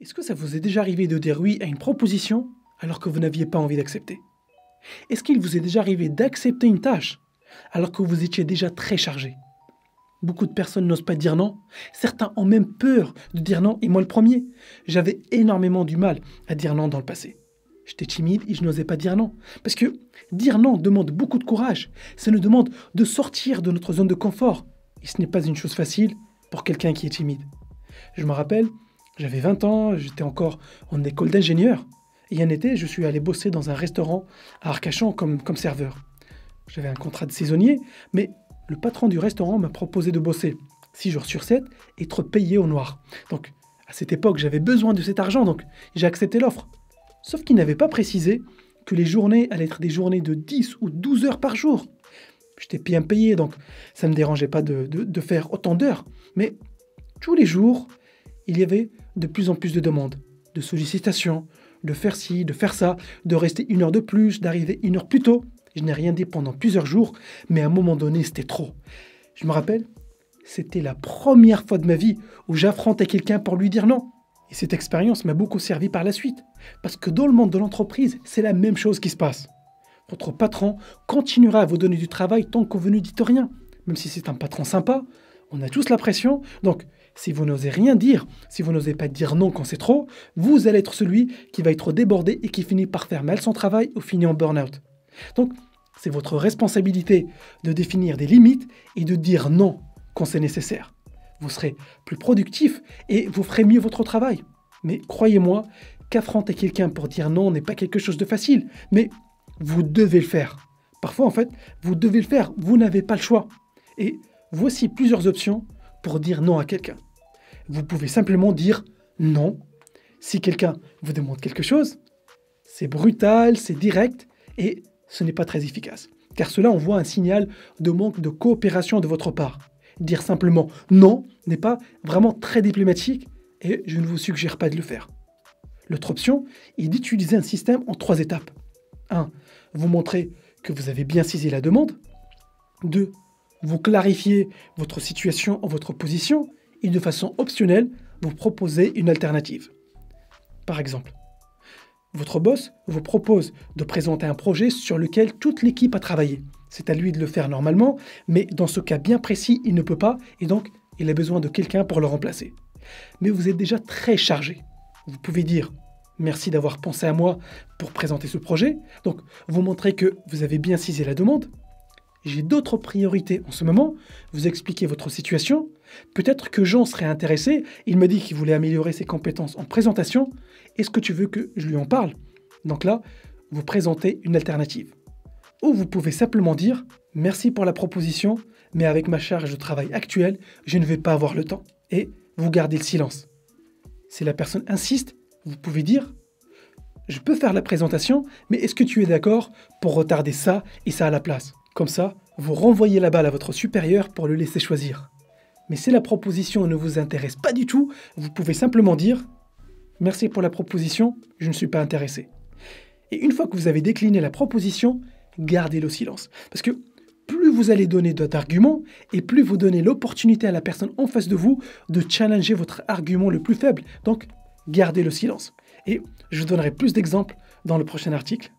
Est-ce que ça vous est déjà arrivé de dire oui à une proposition alors que vous n'aviez pas envie d'accepter? Est-ce qu'il vous est déjà arrivé d'accepter une tâche alors que vous étiez déjà très chargé? Beaucoup de personnes n'osent pas dire non. Certains ont même peur de dire non, et moi le premier. J'avais énormément du mal à dire non dans le passé. J'étais timide et je n'osais pas dire non. Parce que dire non demande beaucoup de courage. Ça nous demande de sortir de notre zone de confort. Et ce n'est pas une chose facile pour quelqu'un qui est timide. Je me rappelle, j'avais 20 ans, j'étais encore en école d'ingénieur. Et un été, je suis allé bosser dans un restaurant à Arcachon comme serveur. J'avais un contrat de saisonnier, mais le patron du restaurant m'a proposé de bosser 6 jours sur 7 et être payé au noir. Donc, à cette époque, j'avais besoin de cet argent, donc j'ai accepté l'offre. Sauf qu'il n'avait pas précisé que les journées allaient être des journées de 10 ou 12 heures par jour. J'étais bien payé, donc ça ne me dérangeait pas de faire autant d'heures. Mais tous les jours, il y avait de plus en plus de demandes, de sollicitations, de faire ci, de faire ça, de rester 1 heure de plus, d'arriver 1 heure plus tôt. Je n'ai rien dit pendant plusieurs jours, mais à un moment donné, c'était trop. Je me rappelle, c'était la première fois de ma vie où j'affrontais quelqu'un pour lui dire non. Et cette expérience m'a beaucoup servi par la suite. Parce que dans le monde de l'entreprise, c'est la même chose qui se passe. Votre patron continuera à vous donner du travail tant que vous ne dites rien. Même si c'est un patron sympa, on a tous la pression. Donc, si vous n'osez rien dire, si vous n'osez pas dire non quand c'est trop, vous allez être celui qui va être débordé et qui finit par faire mal son travail ou finit en burn-out. Donc, c'est votre responsabilité de définir des limites et de dire non quand c'est nécessaire. Vous serez plus productif et vous ferez mieux votre travail. Mais croyez-moi qu'affronter quelqu'un pour dire non n'est pas quelque chose de facile. Mais vous devez le faire. Parfois, en fait, vous devez le faire. Vous n'avez pas le choix. Et voici plusieurs options pour dire non à quelqu'un. Vous pouvez simplement dire non. Si quelqu'un vous demande quelque chose, c'est brutal, c'est direct et ce n'est pas très efficace. Car cela envoie un signal de manque de coopération de votre part. Dire simplement non n'est pas vraiment très diplomatique et je ne vous suggère pas de le faire. L'autre option est d'utiliser un système en 3 étapes. 1. Vous montrez que vous avez bien saisi la demande. 2. Vous clarifiez votre situation ou votre position. Et de façon optionnelle, vous proposez une alternative. Par exemple, votre boss vous propose de présenter un projet sur lequel toute l'équipe a travaillé. C'est à lui de le faire normalement, mais dans ce cas bien précis, il ne peut pas et donc il a besoin de quelqu'un pour le remplacer. Mais vous êtes déjà très chargé. Vous pouvez dire « Merci d'avoir pensé à moi pour présenter ce projet ». Donc, vous montrez que vous avez bien saisi la demande. J'ai d'autres priorités en ce moment. Vous expliquez votre situation. Peut-être que Jean serait intéressé. Il m'a dit qu'il voulait améliorer ses compétences en présentation. Est-ce que tu veux que je lui en parle? Donc là, vous présentez une alternative. Ou vous pouvez simplement dire « Merci pour la proposition, mais avec ma charge de travail actuelle, je ne vais pas avoir le temps. » Et vous gardez le silence. Si la personne insiste, vous pouvez dire « Je peux faire la présentation, mais est-ce que tu es d'accord pour retarder ça et ça à la place ?» Comme ça, vous renvoyez la balle à votre supérieur pour le laisser choisir. Mais si la proposition ne vous intéresse pas du tout, vous pouvez simplement dire « Merci pour la proposition, je ne suis pas intéressé. » Et une fois que vous avez décliné la proposition, gardez le silence. Parce que plus vous allez donner d'arguments et plus vous donnez l'opportunité à la personne en face de vous de challenger votre argument le plus faible. Donc, gardez le silence. Et je vous donnerai plus d'exemples dans le prochain article.